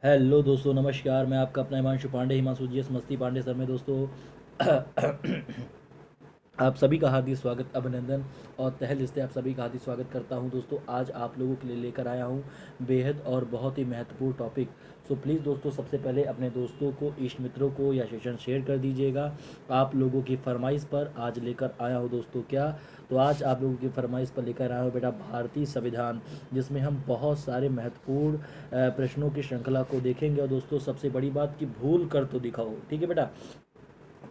Hello दोस्तों, नमस्कार। मैं आपका अपना हिमांशु पांडे, हिमांशु जीएस मस्ती पांडे सर में दोस्तों। आप सभी का हार्दिक स्वागत, अभिनंदन और तहे दिल से आप सभी का हार्दिक स्वागत करता हूं दोस्तों। आज आप लोगों के लिए लेकर आया हूं बेहद और बहुत ही महत्वपूर्ण टॉपिक। सो प्लीज़ दोस्तों, सबसे पहले अपने दोस्तों को, इष्ट मित्रों को यह सेशन शेयर कर दीजिएगा। आप लोगों की फरमाइश पर आज लेकर आया हूँ दोस्तों। क्या तो आज आप लोगों की फरमाइश पर लेकर आया हूँ बेटा भारतीय संविधान, जिसमें हम बहुत सारे महत्वपूर्ण प्रश्नों की श्रृंखला को देखेंगे। और दोस्तों, सबसे बड़ी बात कि भूल कर तो दिखाओ, ठीक है बेटा।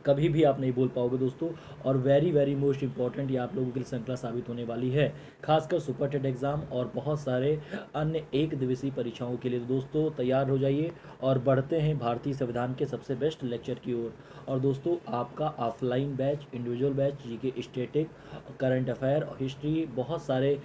कभी भी आप नहीं बोल पाओगे दोस्तों। और वेरी वेरी मोस्ट इंपॉर्टेंट ये आप लोगों के लिए श्रृंखला साबित होने वाली है, खासकर सुपर टेट एग्जाम और बहुत सारे अन्य एक दिवसीय परीक्षाओं के लिए। तो दोस्तों तैयार हो जाइए और बढ़ते हैं भारतीय संविधान के सबसे बेस्ट लेक्चर की ओर। और दोस्तों, आपका offline batch, individual batch, GK static, current affair और हिस्ट्री, बहुत सारे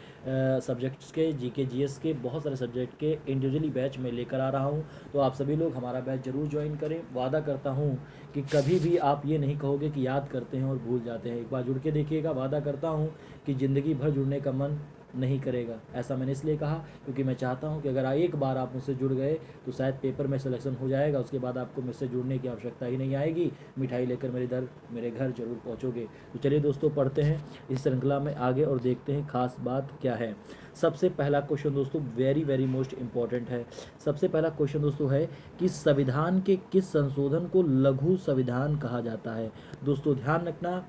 सब्जेक्ट्स के, जीके जीएस के बहुत सारे सब्जेक्ट के इंडिविजुअली बैच में लेकर आ रहा हूँ। तो आप सभी लोग हमारा बैच जरूर ज्वाइन करें। वादा करता हूँ कि कभी भी आप ये नहीं कहोगे कि याद करते हैं और भूल जाते हैं। एक बार जुड़ के देखिएगा, वादा करता हूँ कि ज़िंदगी भर जुड़ने का मन नहीं करेगा। ऐसा मैंने इसलिए कहा क्योंकि मैं चाहता हूँ कि अगर एक बार आप मुझसे जुड़ गए तो शायद पेपर में सिलेक्शन हो जाएगा, उसके बाद आपको मुझसे जुड़ने की आवश्यकता ही नहीं आएगी। मिठाई लेकर मेरे घर जरूर पहुँचोगे। तो चलिए दोस्तों, पढ़ते हैं इस श्रृंखला में आगे और देखते हैं खास बात क्या है। सबसे पहला क्वेश्चन दोस्तों वेरी वेरी मोस्ट इंपॉर्टेंट है। सबसे पहला क्वेश्चन दोस्तों है कि संविधान के किस संशोधन को लघु संविधान कहा जाता है। दोस्तों ध्यान रखना,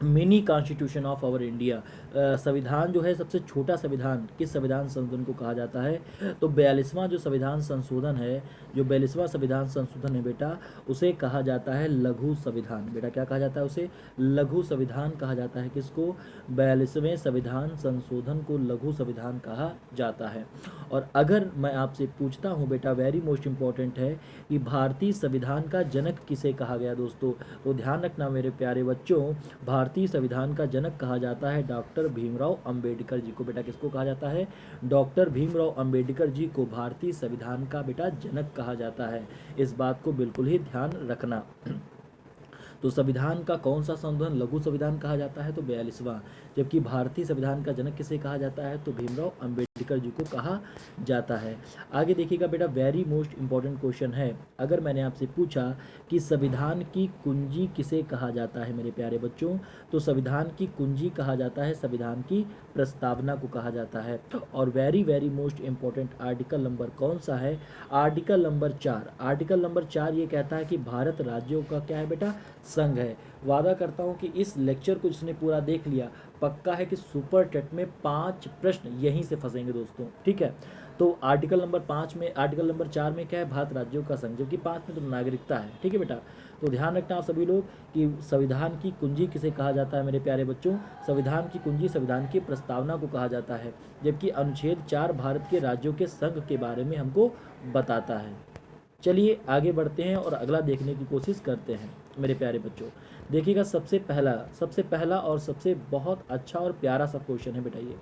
mini constitution of our India, संविधान जो है सबसे छोटा संविधान किस संविधान संशोधन को कहा जाता है। तो 42वां जो संविधान संशोधन है, जो 42वां संविधान संशोधन है बेटा, उसे कहा जाता है लघु संविधान। बेटा क्या कहा जाता है उसे? लघु संविधान कहा जाता है। किसको? 42वें संविधान संशोधन को लघु संविधान कहा जाता है। और अगर मैं आपसे पूछता हूँ बेटा, वेरी मोस्ट इंपॉर्टेंट है कि भारतीय संविधान का जनक किसे कहा गया दोस्तों, तो ध्यान रखना मेरे प्यारे बच्चों, भारतीय संविधान का जनक कहा जाता है डॉक्टर भीमराव अंबेडकर जी को। बेटा किसको कहा जाता है? डॉक्टर भीमराव अंबेडकर जी को भारतीय संविधान का बेटा जनक कहा जाता है। इस बात को बिल्कुल ही ध्यान रखना। तो संविधान का कौन सा संशोधन लघु संविधान कहा जाता है? तो 42वां। जबकि भारतीय संविधान का जनक किसे कहा जाता है? तो भीमराव अंबेडकर जी को कहा जाता है। आगे देखिएगा बेटा, वेरी मोस्ट इंपॉर्टेंट क्वेश्चन है। अगर मैंने आपसे पूछा कि संविधान की कुंजी किसे कहा जाता है मेरे प्यारे बच्चों, तो संविधान की कुंजी कहा जाता है संविधान की प्रस्तावना को कहा जाता है। और very very most important article number कौन सा है? Article number 4। आर्टिकल नंबर 4 ये कहता है कि भारत राज्यों का क्या है बेटा? संघ है। वादा करता हूं कि इस लेक्चर को जिसने पूरा देख लिया, पक्का है कि सुपर टेट में 5 प्रश्न यहीं से फंसेंगे दोस्तों, ठीक है। तो आर्टिकल नंबर 5 में, आर्टिकल नंबर 4 में क्या है? भारत राज्यों का संघ, जबकि 5 में तो नागरिकता है, ठीक है बेटा। तो ध्यान रखना आप सभी लोग कि संविधान की कुंजी किसे कहा जाता है मेरे प्यारे बच्चों? संविधान की कुंजी संविधान की प्रस्तावना को कहा जाता है। जबकि अनुच्छेद 4 भारत के राज्यों के संघ के बारे में हमको बताता है। चलिए आगे बढ़ते हैं और अगला देखने की कोशिश करते हैं मेरे प्यारे बच्चों। देखिएगा, सबसे पहला और सबसे बहुत अच्छा और प्यारा सा क्वेश्चन है बेटा। ये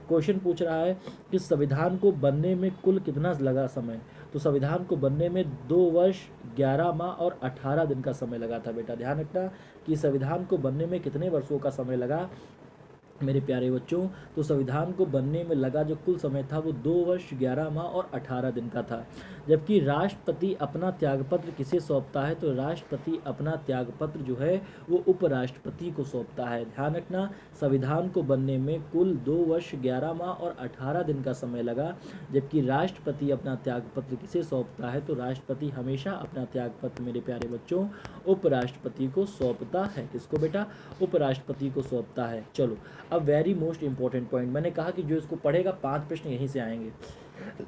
क्वेश्चन पूछ रहा है कि संविधान को बनने में कुल कितना लगा समय। तो संविधान को बनने में 2 वर्ष 11 माह और 18 दिन का समय लगा था बेटा। ध्यान रखना कि संविधान को बनने में कितने वर्षों का समय लगा मेरे प्यारे बच्चों। तो संविधान को बनने में लगा जो कुल समय था वो 2 वर्ष 11 माह और 18 दिन का था। जबकि राष्ट्रपति अपना त्यागपत्र किसे सौंपता है? तो राष्ट्रपति अपना त्यागपत्र जो है वो उपराष्ट्रपति को सौंपता है। ध्यान रखना, संविधान को बनने में कुल 2 वर्ष 11 माह और 18 दिन का समय लगा। जबकि राष्ट्रपति अपना त्यागपत्र किसे सौंपता है? तो राष्ट्रपति हमेशा अपना त्यागपत्र मेरे प्यारे बच्चों उपराष्ट्रपति को सौंपता है। किसको बेटा? उपराष्ट्रपति को सौंपता है। चलो अब वेरी मोस्ट इंपॉर्टेंट पॉइंट, मैंने कहा कि जो इसको पढ़ेगा 5 प्रश्न यहीं से आएंगे।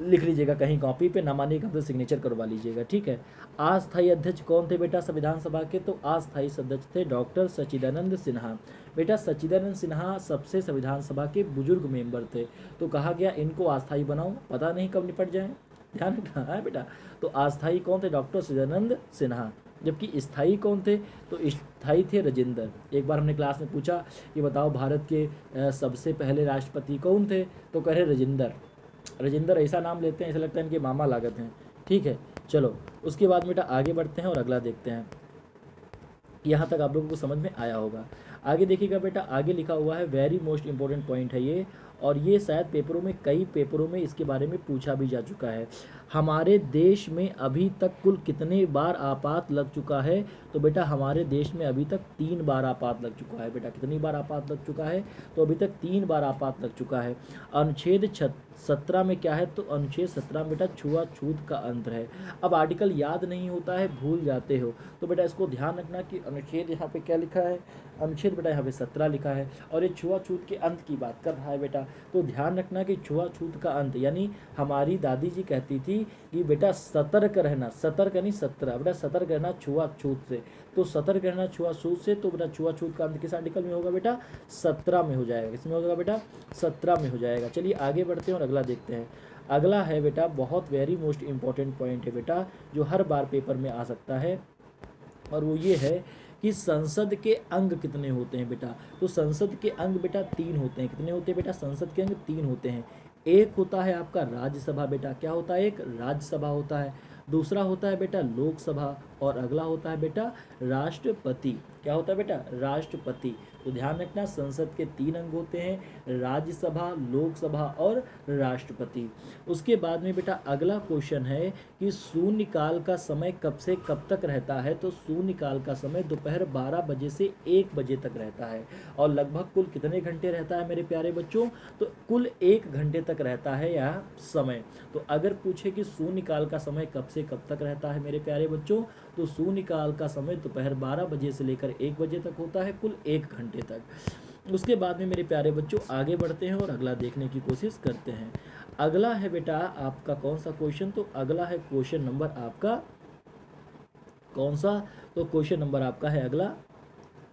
लिख लीजिएगा कहीं कॉपी पे, ना मानिएगा तो सिग्नेचर करवा लीजिएगा, ठीक है। अस्थायी अध्यक्ष कौन थे बेटा संविधान सभा के? तो अस्थायी अध्यक्ष थे डॉक्टर सच्चिदानंद सिन्हा। बेटा सच्चिदानंद सिन्हा सबसे संविधान सभा के बुजुर्ग मेंबर थे, तो कहा गया इनको अस्थायी बनाओ, पता नहीं कब निपट जाए। ध्यान रखना है बेटा। तो अस्थायी कौन थे? डॉक्टर सच्चिदानंद सिन्हा। जबकि स्थायी कौन थे? तो स्थायी थे राजेंद्र। एक बार हमने क्लास में पूछा कि बताओ भारत के सबसे पहले राष्ट्रपति कौन थे, तो कह रहे राजेंद्र। राजेंद्र ऐसा नाम लेते हैं ऐसा लगता है इनके मामा लागत हैं, ठीक है। चलो उसके बाद बेटा आगे बढ़ते हैं और अगला देखते हैं। यहाँ तक आप लोगों को समझ में आया होगा। आगे देखिएगा बेटा, आगे लिखा हुआ है, वेरी मोस्ट इंपॉर्टेंट पॉइंट है ये। और ये शायद पेपरों में, कई पेपरों में इसके बारे में पूछा भी जा चुका है। हमारे देश में अभी तक कुल कितने बार आपात लग चुका है? तो बेटा हमारे देश में अभी तक 3 बार आपात लग चुका है। बेटा कितनी बार आपात लग चुका है? तो अभी तक 3 बार आपात लग चुका है। अनुच्छेद 17 में क्या है? तो अनुच्छेद 17 में बेटा छुआछूत का अंत है। अब आर्टिकल याद नहीं होता है, भूल जाते हो, तो बेटा इसको ध्यान रखना कि अनुच्छेद यहाँ पे क्या लिखा है, अनुच्छेद बेटा यहाँ पे 17 लिखा है और ये छुआछूत के अंत की बात कर रहा है बेटा। तो ध्यान रखना कि छुआछूत का अंत, यानी हमारी दादी जी कहती थी कि बेटा सतर्क रहना, सतर्क यानी 17, बेटा सतर्क रहना छुआछूत से। तो सतर्क रहना छुआछूत से, तो बेटा छुआछूत का अंत किस आर्टिकल में होगा बेटा? 17 में हो जाएगा। किसमें होगा बेटा? 17 में हो जाएगा। चलिए आगे बढ़ते हैं और अगला देखते हैं। अगला है बेटा, बहुत वेरी मोस्ट इंपॉर्टेंट पॉइंट है बेटा, जो हर बार पेपर में आ सकता है, और वो ये है कि संसद के अंग कितने होते हैं बेटा? तो संसद के अंग बेटा 3 होते हैं। कितने होते हैं बेटा? संसद के अंग 3 होते हैं। एक होता है आपका राज्यसभा बेटा, क्या होता है? एक राज्यसभा होता है। दूसरा होता है बेटा लोकसभा, और अगला होता है बेटा राष्ट्रपति। क्या होता है बेटा? राष्ट्रपति। तो ध्यान रखना, संसद के 3 अंग होते हैं, राज्यसभा, लोकसभा और राष्ट्रपति। उसके बाद में बेटा अगला क्वेश्चन है कि शून्यकाल का समय कब से कब तक रहता है? तो शून्यकाल का समय दोपहर 12 बजे से 1 बजे तक रहता है। और लगभग कुल कितने घंटे रहता है मेरे प्यारे बच्चों? तो कुल 1 घंटे तक रहता है यह समय। तो अगर पूछे कि शून्यकाल का समय कब से कब तक रहता है मेरे प्यारे बच्चों, तो शून्यकाल का समय दोपहर 12 बजे से लेकर 1 बजे तक होता है, कुल 1 घंटे तक। उसके बाद में मेरे प्यारे बच्चों आगे बढ़ते हैं और अगला देखने की कोशिश करते हैं। अगला है बेटा आपका कौन सा क्वेश्चन? तो अगला है क्वेश्चन नंबर आपका कौन सा? तो क्वेश्चन नंबर आपका है अगला,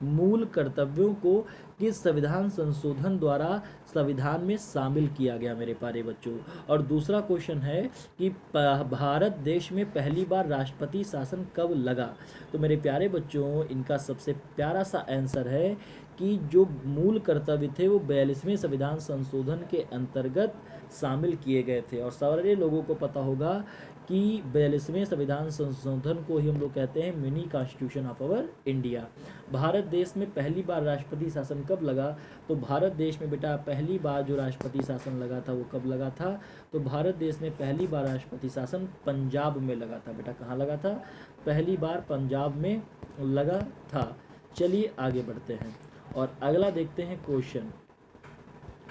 मूल कर्तव्यों को किस संविधान संशोधन द्वारा संविधान में शामिल किया गया मेरे प्यारे बच्चों? और दूसरा क्वेश्चन है कि भारत देश में पहली बार राष्ट्रपति शासन कब लगा? तो मेरे प्यारे बच्चों इनका सबसे प्यारा सा आंसर है कि जो मूल कर्तव्य थे वो 42वें संविधान संशोधन के अंतर्गत शामिल किए गए थे। और सारे लोगों को पता होगा कि 42वें संविधान संशोधन को ही हम लोग कहते हैं mini constitution of our India. Bharat देश में पहली बार राष्ट्रपति शासन कब लगा? तो भारत देश में बेटा पहली बार जो राष्ट्रपति शासन लगा था वो कब लगा था? तो भारत देश में पहली बार राष्ट्रपति शासन पंजाब में लगा था बेटा। कहाँ लगा था? पहली बार पंजाब में लगा था। चलिए आगे बढ़ते हैं और अगला देखते हैं क्वेश्चन।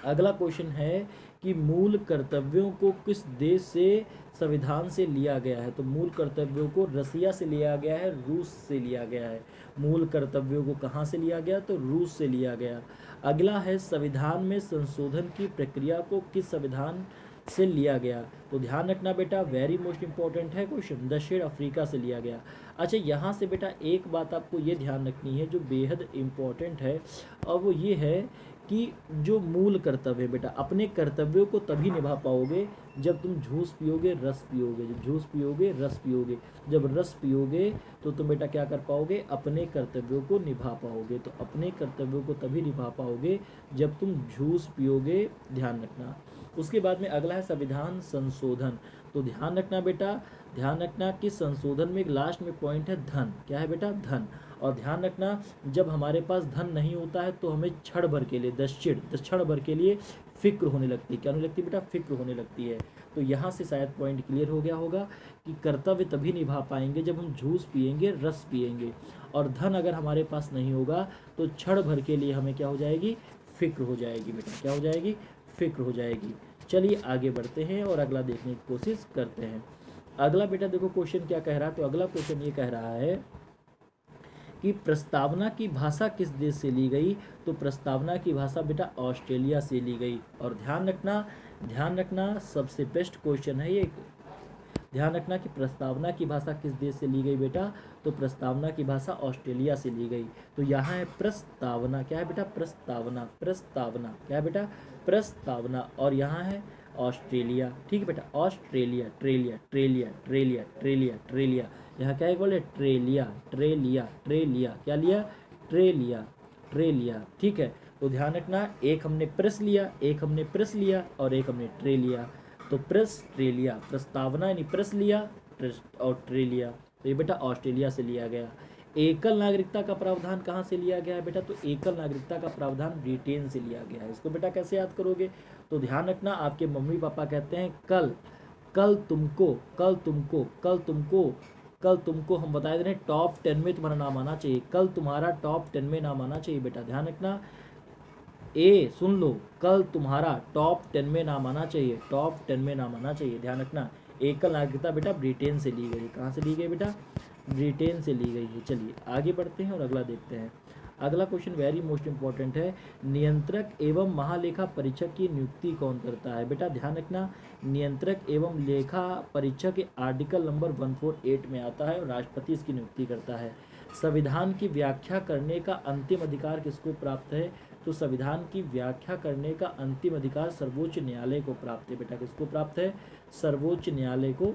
अगला क्वेश्चन है कि मूल कर्तव्यों को किस देश से संविधान से लिया गया है? तो मूल कर्तव्यों को रसिया से लिया गया है, रूस से लिया गया है। मूल कर्तव्यों को कहाँ से लिया गया? तो रूस से लिया गया। अगला है संविधान में संशोधन की प्रक्रिया को किस संविधान से लिया गया? तो ध्यान रखना बेटा, वेरी मोस्ट इंपॉर्टेंट है क्वेश्चन, दक्षिण अफ्रीका से लिया गया। अच्छा यहाँ से बेटा एक बात आपको ये ध्यान रखनी है जो बेहद इम्पोर्टेंट है, और वो ये है कि जो मूल कर्तव्य है बेटा, अपने कर्तव्यों को तभी निभा पाओगे जब तुम जूस पियोगे, रस पियोगे। जब जूस पियोगे, रस पियोगे, जब रस पियोगे तो तुम बेटा क्या कर पाओगे? अपने कर्तव्यों को निभा पाओगे। तो अपने कर्तव्यों को तभी निभा पाओगे जब तुम जूस पियोगे, ध्यान रखना। उसके बाद में अगला है संविधान संशोधन। तो ध्यान रखना बेटा, ध्यान रखना कि संशोधन में एक लास्ट में पॉइंट है धन। क्या है बेटा? धन। और ध्यान रखना जब हमारे पास धन नहीं होता है तो हमें क्षण भर के लिए, 10 क्षण भर के लिए फिक्र होने लगती है। क्या होने लगती है बेटा? फिक्र होने लगती है। तो यहाँ से शायद पॉइंट क्लियर हो गया होगा कि कर्तव्य तभी निभा पाएंगे जब हम जूस पिएंगे, रस पिएंगे, और धन अगर हमारे पास नहीं होगा तो क्षण भर के लिए हमें क्या हो जाएगी? फिक्र हो जाएगी बेटा। क्या हो जाएगी? फिक्र हो जाएगी। चलिए आगे बढ़ते हैं और अगला देखने की कोशिश करते हैं। अगला बेटा देखो क्वेश्चन क्या कह रहा है। तो अगला क्वेश्चन ये कह रहा है कि प्रस्तावना की भाषा किस देश से ली गई? तो प्रस्तावना की भाषा बेटा ऑस्ट्रेलिया से ली गई। और ध्यान रखना सबसे बेस्ट क्वेश्चन है ये। ध्यान रखना कि प्रस्तावना की भाषा किस देश से ली गई बेटा? तो प्रस्तावना की भाषा ऑस्ट्रेलिया से ली गई। तो यहाँ है प्रस्तावना। क्या है बेटा? प्रस्तावना। प्रस्तावना क्या है बेटा? प्रस्तावना। और यहाँ है ऑस्ट्रेलिया। ठीक है बेटा, ऑस्ट्रेलिया, ट्रेलिया, ट्रेलिया, ट्रेलिया, ट्रेलिया, ट्रेलिया। यहाँ क्या है बोले? ट्रेलिया, ट्रेलिया, ट्रेलिया। क्या लिया? ट्रेलिया, ट्रेलिया। ठीक है, तो ध्यान रखना, एक हमने प्रेस लिया, एक हमने प्रेस लिया और एक हमने ट्रे लिया। तो प्रेस, ट्रे लिया। प्रस्तावना यानी प्रेस लिया, प्रेस और ट्रे लिया। तो ये बेटा ऑस्ट्रेलिया से लिया गया। एकल नागरिकता का प्रावधान कहाँ से लिया गया है बेटा? तो एकल नागरिकता का प्रावधान ब्रिटेन से लिया गया है। इसको बेटा कैसे याद करोगे? तो ध्यान रखना, आपके मम्मी पापा कहते हैं कल कल तुमको कल तुमको कल तुमको कल तुमको हम बता दे रहे हैं टॉप 10 में तुम्हारा नाम आना चाहिए, कल तुम्हारा टॉप 10 में नाम आना चाहिए बेटा। ध्यान रखना, ए सुन लो, कल तुम्हारा टॉप 10 में नाम आना चाहिए, टॉप 10 में नाम आना चाहिए। ध्यान रखना, एकल नागरिकता बेटा ब्रिटेन से ली गई। कहाँ से ली गई बेटा? ब्रिटेन से ली गई है। चलिए आगे बढ़ते हैं और अगला देखते हैं। अगला क्वेश्चन वेरी मोस्ट इंपॉर्टेंट है, नियंत्रक एवं महालेखा परीक्षक की नियुक्ति कौन करता है? बेटा ध्यान रखना, नियंत्रक एवं लेखा परीक्षक आर्टिकल नंबर 148 में आता है और राष्ट्रपति इसकी नियुक्ति करता है। संविधान की व्याख्या करने का अंतिम अधिकार किसको प्राप्त है? तो संविधान की व्याख्या करने का अंतिम अधिकार सर्वोच्च न्यायालय को प्राप्त है बेटा। किसको प्राप्त है? सर्वोच्च न्यायालय को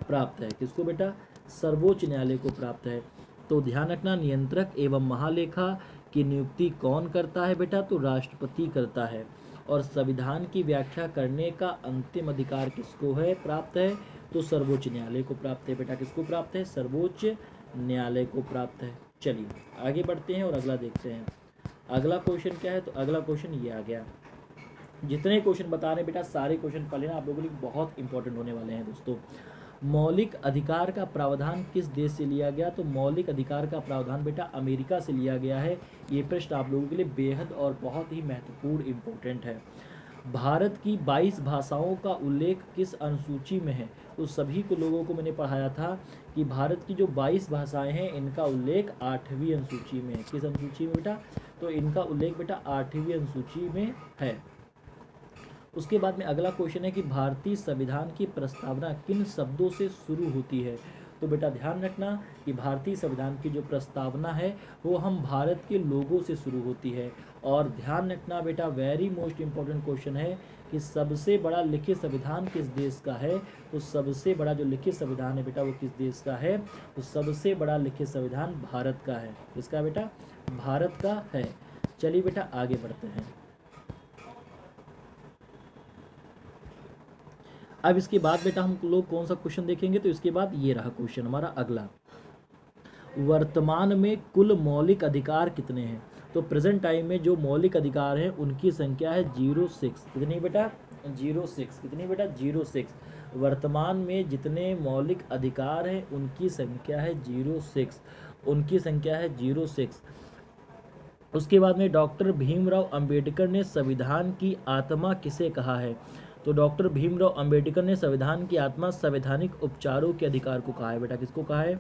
प्राप्त है। किसको बेटा? सर्वोच्च न्यायालय को प्राप्त है। तो ध्यान रखना, नियंत्रक एवं महालेखा की नियुक्ति कौन करता है बेटा? तो राष्ट्रपति करता है। और संविधान की व्याख्या करने का अंतिम अधिकार किसको है प्राप्त है? तो सर्वोच्च न्यायालय को प्राप्त है बेटा। किसको प्राप्त है? सर्वोच्च न्यायालय को प्राप्त है। चलिए आगे बढ़ते हैं और अगला देखते हैं। अगला क्वेश्चन क्या है? तो अगला क्वेश्चन ये आ गया। जितने क्वेश्चन बता रहे हैं बेटा, सारे क्वेश्चन पढ़ लेना, आप लोगों के लिए बहुत इंपॉर्टेंट होने वाले हैं दोस्तों। मौलिक अधिकार का प्रावधान किस देश से लिया गया? तो मौलिक अधिकार का प्रावधान बेटा अमेरिका से लिया गया है। ये प्रश्न आप लोगों के लिए बेहद और बहुत ही महत्वपूर्ण इंपॉर्टेंट है। भारत की 22 भाषाओं का उल्लेख किस अनुसूची में है? तो सभी को लोगों को मैंने पढ़ाया था कि भारत की जो 22 भाषाएं हैं इनका उल्लेख 8वीं अनुसूची में है। किस अनुसूची में बेटा? तो इनका उल्लेख बेटा 8वीं अनुसूची में है। उसके बाद में अगला क्वेश्चन है कि भारतीय संविधान की प्रस्तावना किन शब्दों से शुरू होती है? तो बेटा ध्यान रखना कि भारतीय संविधान की जो प्रस्तावना है वो हम भारत के लोगों से शुरू होती है। और ध्यान रखना बेटा, वेरी मोस्ट इंपॉर्टेंट क्वेश्चन है कि सबसे बड़ा लिखित संविधान किस देश का है? तो सबसे बड़ा जो लिखित संविधान है बेटा वो किस देश का है? तो सबसे बड़ा लिखित संविधान भारत का है। किसका बेटा? भारत का है। चलिए बेटा आगे बढ़ते हैं। अब इसके बाद बेटा हम लोग कौन सा क्वेश्चन देखेंगे? तो इसके बाद ये रहा क्वेश्चन हमारा अगला, वर्तमान में कुल मौलिक अधिकार कितने हैं? तो प्रेजेंट टाइम में जो मौलिक अधिकार हैं उनकी संख्या है 06। कितनी बेटा? 06। कितनी बेटा? 06। वर्तमान में जितने मौलिक अधिकार हैं उनकी संख्या है 06। उनकी संख्या है 06। उसके बाद में डॉक्टर भीमराव अंबेडकर ने संविधान की आत्मा किसे कहा है? तो डॉक्टर भीमराव अंबेडकर ने संविधान की आत्मा संवैधानिक उपचारों के अधिकार को कहा है बेटा। किसको कहा है?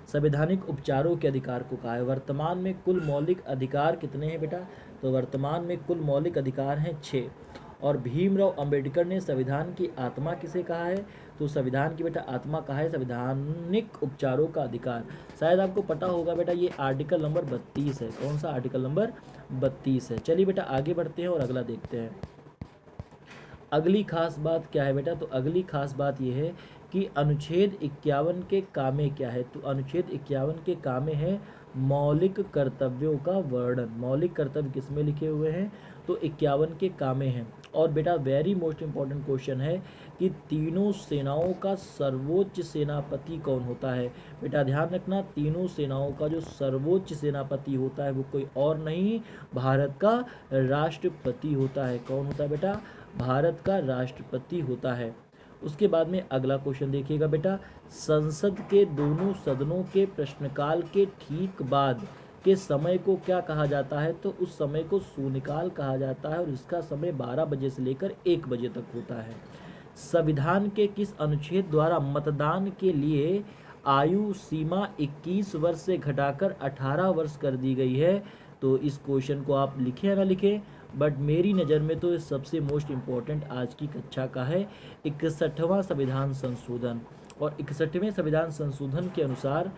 संवैधानिक उपचारों के अधिकार को कहा है। वर्तमान में कुल मौलिक अधिकार कितने हैं बेटा? तो वर्तमान में कुल मौलिक अधिकार हैं 6। और भीमराव अंबेडकर ने संविधान की आत्मा किसे कहा है? तो संविधान की बेटा आत्मा कहा है संवैधानिक उपचारों का अधिकार। शायद आपको पता होगा बेटा, ये आर्टिकल नंबर 32 है। कौन सा? आर्टिकल नंबर 32 है। चलिए बेटा आगे बढ़ते हैं और अगला देखते हैं। अगली खास बात क्या है बेटा? तो अगली खास बात यह है कि अनुच्छेद 51 के कामे क्या है? तो अनुच्छेद 51 के कामे है मौलिक कर्तव्यों का वर्णन। मौलिक कर्तव्य किसमें लिखे हुए हैं? तो 51 के कामे हैं। और बेटा वेरी मोस्ट इंपॉर्टेंट क्वेश्चन है कि तीनों सेनाओं का सर्वोच्च सेनापति कौन होता है? बेटा ध्यान रखना, तीनों सेनाओं का जो सर्वोच्च सेनापति होता है वो कोई और नहीं, भारत का राष्ट्रपति होता है। कौन होता है बेटा? भारत का राष्ट्रपति होता है। उसके बाद में अगला क्वेश्चन देखिएगा बेटा, संसद के दोनों सदनों के प्रश्नकाल के ठीक बाद के समय को क्या कहा जाता है? तो उस समय को शून्यकाल कहा जाता है और इसका समय 12 बजे से लेकर 1 बजे तक होता है। संविधान के किस अनुच्छेद द्वारा मतदान के लिए आयु सीमा 21 वर्ष से घटाकर 18 वर्ष कर दी गई है? तो इस क्वेश्चन को आप लिखें या ना लिखें, बट मेरी नज़र में तो सबसे मोस्ट इम्पोर्टेंट आज की कक्षा का है 61वां संविधान संशोधन। और 61वें संविधान संशोधन के अनुसार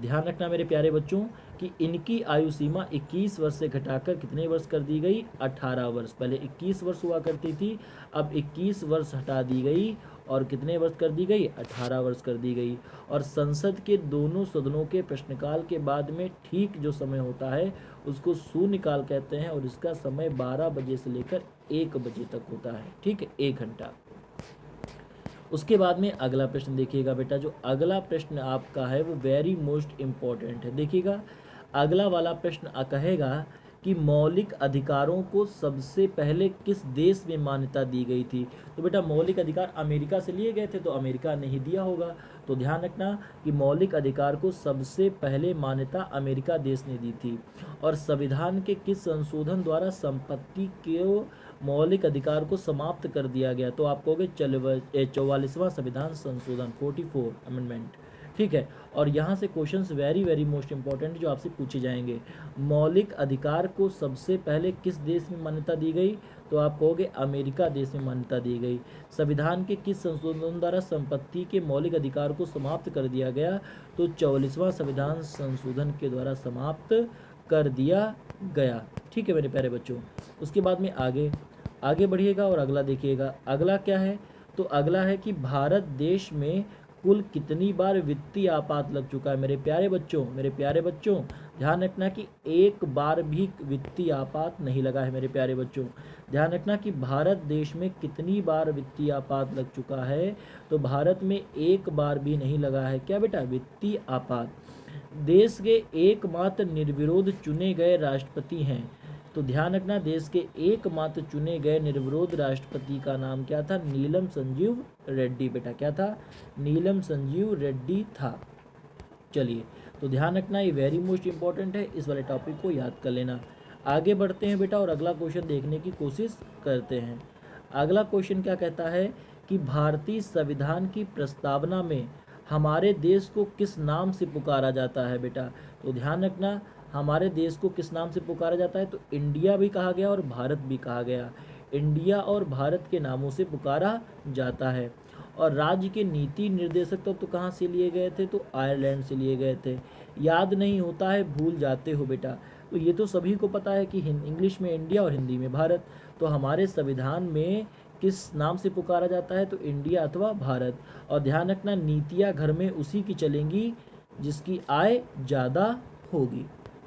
ध्यान रखना मेरे प्यारे बच्चों कि इनकी आयु सीमा 21 वर्ष से घटाकर कितने वर्ष कर दी गई? 18 वर्ष। पहले 21 वर्ष हुआ करती थी, अब 21 वर्ष हटा दी गई और कितने वर्ष कर दी गई? 18 वर्ष कर दी गई। और संसद के दोनों सदनों के प्रश्नकाल के बाद में ठीक जो समय होता है उसको शून्यकाल कहते हैं और इसका समय 12 बजे से लेकर 1 बजे तक होता है। ठीक है, 1 घंटा। उसके बाद में अगला प्रश्न देखिएगा बेटा, जो अगला प्रश्न आपका है वो वेरी मोस्ट इम्पॉर्टेंट है। देखिएगा अगला वाला प्रश्न कहेगा कि मौलिक अधिकारों को सबसे पहले किस देश में मान्यता दी गई थी। तो बेटा मौलिक अधिकार अमेरिका से लिए गए थे, तो अमेरिका ने ही दिया होगा। तो ध्यान रखना कि मौलिक अधिकार को सबसे पहले मान्यता अमेरिका देश ने दी थी। और संविधान के किस संशोधन द्वारा संपत्ति के मौलिक अधिकार को समाप्त कर दिया गया। तो आप कहोगे 44वां संविधान संशोधन, 44 अमेंडमेंट। ठीक है, और यहाँ से questions very very most important जो आपसे पूछे जाएंगे। मौलिक अधिकार को सबसे पहले किस देश में मान्यता दी गई। तो आप कहोगे अमेरिका देश में मान्यता दी गई। संविधान के किस संशोधन द्वारा संपत्ति के मौलिक अधिकार को समाप्त कर दिया गया। तो 44वां संविधान संशोधन के द्वारा समाप्त कर दिया गया। ठीक है मेरे प्यारे बच्चों, उसके बाद में आगे बढ़िएगा और अगला देखिएगा। अगला क्या है, तो अगला है कि भारत देश में कुल कितनी बार वित्तीय आपात लग चुका है। मेरे प्यारे बच्चों ध्यान रखना कि एक बार भी वित्तीय आपात नहीं लगा है। मेरे प्यारे बच्चों ध्यान रखना कि भारत देश में कितनी बार वित्तीय आपात लग चुका है। तो भारत में एक बार भी नहीं लगा है क्या बेटा, वित्तीय आपात। देश के एकमात्र निर्विरोध चुने गए राष्ट्रपति हैं। तो ध्यान रखना देश के एकमात्र चुने गए निर्विरोध राष्ट्रपति का नाम क्या था, नीलम संजीव रेड्डी। बेटा क्या था, नीलम संजीव रेड्डी था। चलिए तो ध्यान रखना ये वेरी मोस्ट इंपॉर्टेंट है, इस वाले टॉपिक को याद कर लेना। आगे बढ़ते हैं बेटा और अगला क्वेश्चन देखने की कोशिश करते हैं। अगला क्वेश्चन क्या कहता है कि भारतीय संविधान की प्रस्तावना में हमारे देश को किस नाम से पुकारा जाता है। बेटा तो ध्यान रखना हमारे देश को किस नाम से पुकारा जाता है। तो इंडिया भी कहा गया और भारत भी कहा गया। इंडिया और भारत के नामों से पुकारा जाता है। और राज्य के नीति निर्देशक तो कहाँ से लिए गए थे, तो आयरलैंड से लिए गए थे। याद नहीं होता है भूल जाते हो बेटा, तो ये तो सभी को पता है कि इंग्लिश में इंडिया और हिंदी में भारत। तो हमारे संविधान में किस नाम से पुकारा जाता है, तो इंडिया अथवा भारत। और ध्यान रखना नीतियाँ घर में उसी की चलेंगी जिसकी आय ज़्यादा होगी।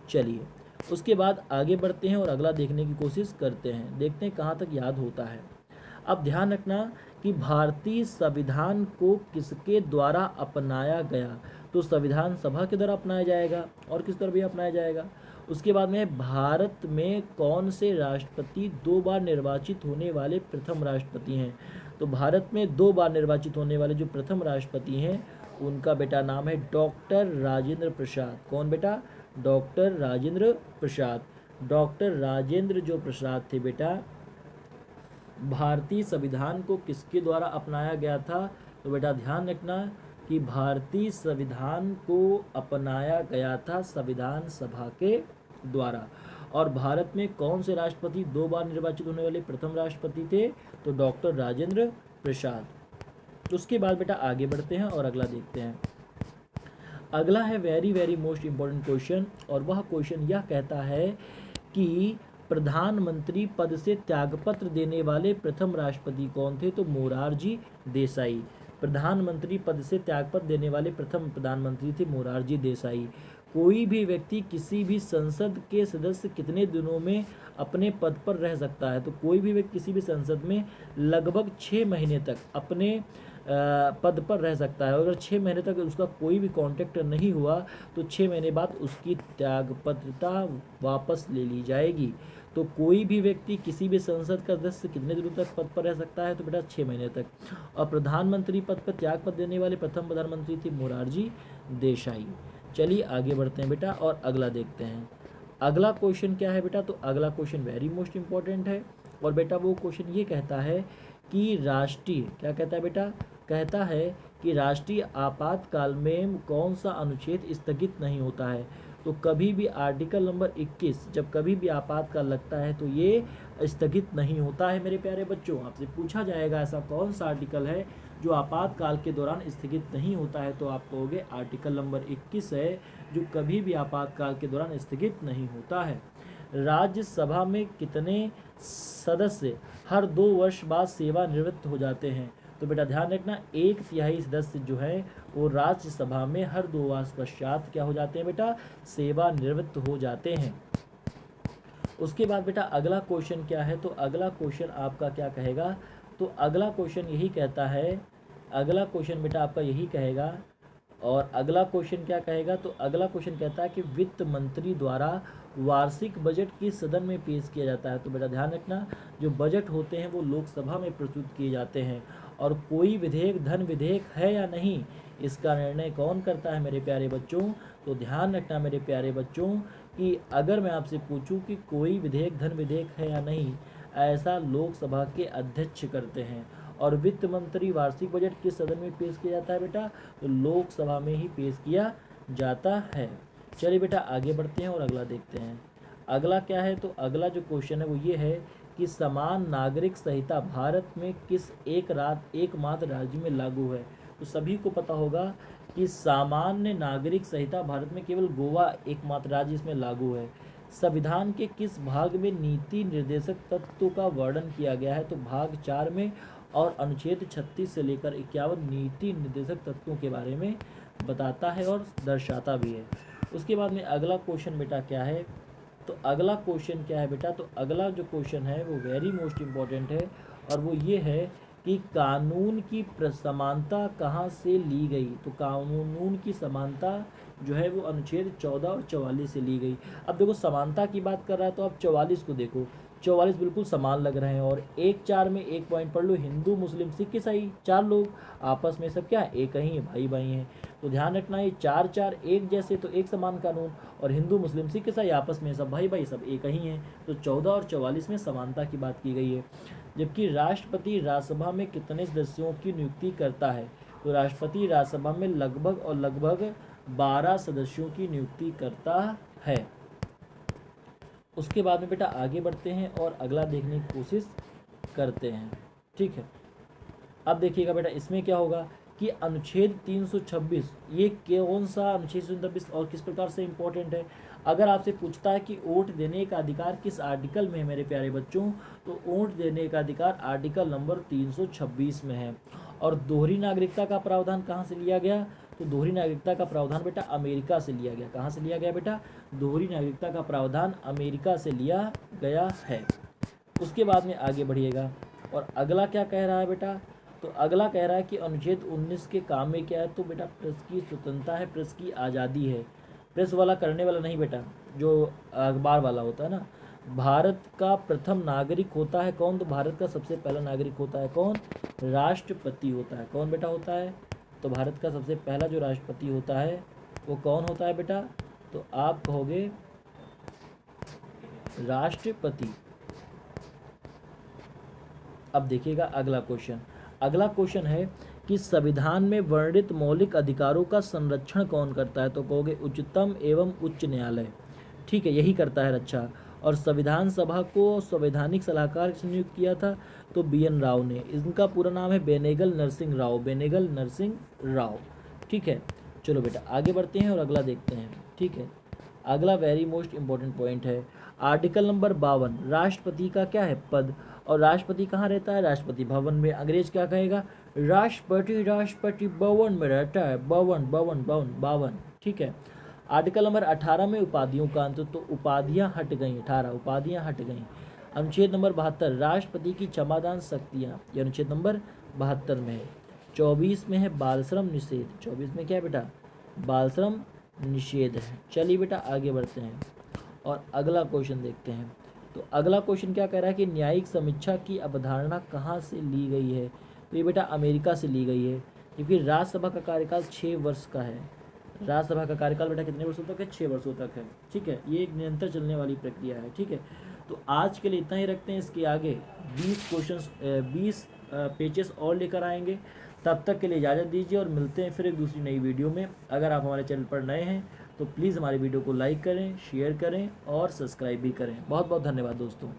चलिए उसके बाद आगे बढ़ते हैं और अगला देखने की कोशिश करते हैं, देखते हैं कहाँ तक याद होता है। अब ध्यान रखना कि भारतीय संविधान को किसके द्वारा अपनाया गया। तो संविधान सभा के द्वारा अपनाया जाएगा और किस द्वारा भी अपनाया जाएगा। उसके बाद में भारत में कौन से राष्ट्रपति 2 बार निर्वाचित होने वाले प्रथम राष्ट्रपति हैं। तो भारत में 2 बार निर्वाचित होने वाले जो प्रथम राष्ट्रपति हैं उनका बेटा नाम है डॉक्टर राजेंद्र प्रसाद। कौन बेटा, डॉक्टर राजेंद्र प्रसाद। डॉक्टर राजेंद्र जो प्रसाद थे बेटा, भारतीय संविधान को किसके द्वारा अपनाया गया था। तो बेटा ध्यान रखना कि भारतीय संविधान को अपनाया गया था संविधान सभा के द्वारा। और भारत में कौन से राष्ट्रपति 2 बार निर्वाचित होने वाले प्रथम राष्ट्रपति थे, तो डॉक्टर राजेंद्र प्रसाद। उसके बाद बेटा आगे बढ़ते हैं और अगला देखते हैं। अगला है very very most important question, और वह क्वेश्चन यह कहता है कि प्रधानमंत्री पद से त्यागपत्र देने वाले प्रथम राष्ट्रपति कौन थे। तो मोरारजी देसाई। प्रधानमंत्री पद से त्यागपत्र देने वाले प्रथम प्रधानमंत्री थे मोरारजी देसाई। कोई भी व्यक्ति किसी भी संसद के सदस्य कितने दिनों में अपने पद पर रह सकता है। तो कोई भी व्यक्ति किसी भी संसद में लगभग 6 महीने तक अपने पद पर रह सकता है। अगर 6 महीने तक उसका कोई भी कॉन्ट्रैक्ट नहीं हुआ तो 6 महीने बाद उसकी त्यागपत्रता वापस ले ली जाएगी। तो कोई भी व्यक्ति किसी भी संसद का सदस्य कितने दिनों तक पद पर रह सकता है, तो बेटा 6 महीने तक। और प्रधानमंत्री पद पर त्यागपत्र देने वाले प्रथम प्रधानमंत्री थे मोरारजी देसाई। चलिए आगे बढ़ते हैं बेटा और अगला देखते हैं। अगला क्वेश्चन क्या है बेटा, तो अगला क्वेश्चन वेरी मोस्ट इंपॉर्टेंट है। और बेटा वो क्वेश्चन ये कहता है कि राष्ट्रीय, क्या कहता है बेटा, कहता है कि राष्ट्रीय आपातकाल में कौन सा अनुच्छेद स्थगित नहीं होता है। तो कभी भी आर्टिकल नंबर 21 जब कभी भी आपातकाल लगता है तो ये स्थगित नहीं होता है। मेरे प्यारे बच्चों आपसे पूछा जाएगा ऐसा कौन सा आर्टिकल है जो आपातकाल के दौरान स्थगित नहीं होता है, तो आप कहोगे आर्टिकल नंबर 21 है जो कभी भी आपातकाल के दौरान स्थगित नहीं होता है। राज्यसभा में कितने सदस्य हर 2 वर्ष बाद सेवानिवृत्त हो जाते हैं। तो बेटा ध्यान रखना 1/3 सदस्य जो है वो राज्यसभा में हर 2 वर्ष पश्चात क्या हो जाते हैं बेटा, सेवानिवृत्त हो जाते हैं। उसके बाद बेटा अगला क्वेश्चन क्या है, तो अगला क्वेश्चन आपका क्या कहेगा, तो अगला क्वेश्चन यही कहता है, अगला क्वेश्चन बेटा आपका यही कहेगा। और अगला क्वेश्चन क्या कहेगा, तो अगला क्वेश्चन कहता है कि वित्त मंत्री द्वारा वार्षिक बजट किस सदन में पेश किया जाता है। तो बेटा ध्यान रखना, जो बजट होते हैं वो लोकसभा में प्रस्तुत किए जाते हैं, और कोई विधेयक धन विधेयक है या नहीं, इसका निर्णय कौन करता है मेरे प्यारे बच्चों। तो ध्यान रखना मेरे प्यारे बच्चों कि अगर मैं आपसे पूछूं कि कोई विधेयक धन विधेयक है या नहीं, ऐसा लोकसभा के अध्यक्ष करते हैं। और वित्त मंत्री वार्षिक बजट किस सदन में पेश किया जाता है बेटा, तो लोकसभा में ही पेश किया जाता है। चलिए बेटा आगे बढ़ते हैं और अगला देखते हैं। अगला क्या है, तो अगला जो क्वेश्चन है वो ये है कि समान नागरिक संहिता भारत में किस एकमात्र राज्य में लागू है। तो सभी को पता होगा कि सामान्य नागरिक संहिता भारत में केवल गोवा एकमात्र राज्य इसमें लागू है। संविधान के किस भाग में नीति निर्देशक तत्वों का वर्णन किया गया है, तो भाग 4 में, और अनुच्छेद 36 से लेकर 51 नीति निर्देशक तत्वों के बारे में बताता है और दर्शाता भी है। उसके बाद में अगला क्वेश्चन बेटा क्या है, तो अगला क्वेश्चन क्या है बेटा, तो अगला जो क्वेश्चन है वो वेरी मोस्ट इम्पॉर्टेंट है, और वो ये है कि कानून की समानता कहाँ से ली गई। तो कानून की समानता जो है वो अनुच्छेद 14 और 44 से ली गई। अब देखो समानता की बात कर रहा है तो आप 44 को देखो, 44 बिल्कुल समान लग रहे हैं। और 1-4 में एक पॉइंट पढ़ लो, हिंदू मुस्लिम सिख ईसाई 4 लोग आपस में सब क्या एक ही है, भाई भाई हैं। तो ध्यान रखना ये 4-4 एक जैसे, तो एक समान कानून, और हिंदू मुस्लिम सिख ईसाई आपस में सब भाई भाई सब एक ही हैं। तो 14 और 44 में समानता की बात की गई है। जबकि राष्ट्रपति राज्यसभा में कितने सदस्यों की नियुक्ति करता है, तो राष्ट्रपति राज्यसभा में लगभग 12 सदस्यों की नियुक्ति करता है। उसके बाद में बेटा आगे बढ़ते हैं और अगला देखने की कोशिश करते हैं, ठीक है। अब देखिएगा बेटा इसमें क्या होगा कि अनुच्छेद 326 ये कौन सा अनुच्छेद 326 और किस प्रकार से इम्पोर्टेंट है। अगर आपसे पूछता है कि वोट देने का अधिकार किस आर्टिकल में है मेरे प्यारे बच्चों, तो वोट देने का अधिकार आर्टिकल नंबर 326 में है। और दोहरी नागरिकता का प्रावधान कहाँ से लिया गया, तो दोहरी नागरिकता का प्रावधान बेटा अमेरिका से लिया गया। कहाँ से लिया गया बेटा, दोहरी नागरिकता का प्रावधान अमेरिका से लिया गया है। उसके बाद में आगे बढ़िएगा और अगला क्या कह रहा है बेटा, तो अगला कह रहा है कि अनुच्छेद 19 के काम में क्या है, तो बेटा प्रेस की स्वतंत्रता है, प्रेस की आज़ादी है। प्रेस वाला करने वाला नहीं बेटा, जो अखबार वाला होता है ना। भारत का प्रथम नागरिक होता है कौन, तो भारत का सबसे पहला नागरिक होता है कौन, राष्ट्रपति होता है। कौन बेटा होता है, तो भारत का सबसे पहला जो राष्ट्रपति होता है वो कौन होता है बेटा, तो आप कहोगे राष्ट्रपति। अब देखिएगा अगला क्वेश्चन, अगला क्वेश्चन है कि संविधान में वर्णित मौलिक अधिकारों का संरक्षण कौन करता है, तो कहोगे उच्चतम एवं उच्च न्यायालय, ठीक है, यही करता है रक्षा। और संविधान सभा को संवैधानिक सलाहकार किसने नियुक्त किया था, तो BN राव ने। इनका पूरा नाम है बेनेगल नरसिंह राव, बेनेगल नरसिंह राव, ठीक है। चलो बेटा आगे बढ़ते हैं और अगला देखते हैं, ठीक है। अगला वेरी मोस्ट इम्पोर्टेंट पॉइंट है आर्टिकल नंबर 52, राष्ट्रपति का क्या है पद, और राष्ट्रपति कहाँ रहता है, राष्ट्रपति भवन में। अंग्रेज क्या कहेगा, राष्ट्रपति भवन में रहता है, भवन, ठीक है। आर्टिकल नंबर 18 में उपाधियों का अंत, तो उपाधियां हट गई, 18 उपाधियां हट गई। अनुच्छेद नंबर 72 राष्ट्रपति की क्षमादान शक्तियाँ, ये अनुच्छेद नंबर 72 में है। 24 में है बाल श्रम निषेध, 24 में क्या है बेटा, बाल श्रम निषेध है। चलिए बेटा आगे बढ़ते हैं और अगला क्वेश्चन देखते हैं। तो अगला क्वेश्चन क्या कह रहा है कि न्यायिक समीक्षा की अवधारणा कहाँ से ली गई है, तो ये बेटा अमेरिका से ली गई है। क्योंकि राज्यसभा का कार्यकाल 6 वर्ष का है। राज्यसभा का कार्यकाल बेटा कितने वर्षों तक है, 6 वर्षों तक है, ठीक है। ये एक निरंतर चलने वाली प्रक्रिया है, ठीक है। तो आज के लिए इतना ही रखते हैं, इसके आगे 20 पेजेस और लेकर आएंगे। तब तक के लिए इजाज़त दीजिए और मिलते हैं फिर एक दूसरी नई वीडियो में। अगर आप हमारे चैनल पर नए हैं तो प्लीज़ हमारी वीडियो को लाइक करें, शेयर करें और सब्सक्राइब भी करें। बहुत बहुत धन्यवाद दोस्तों।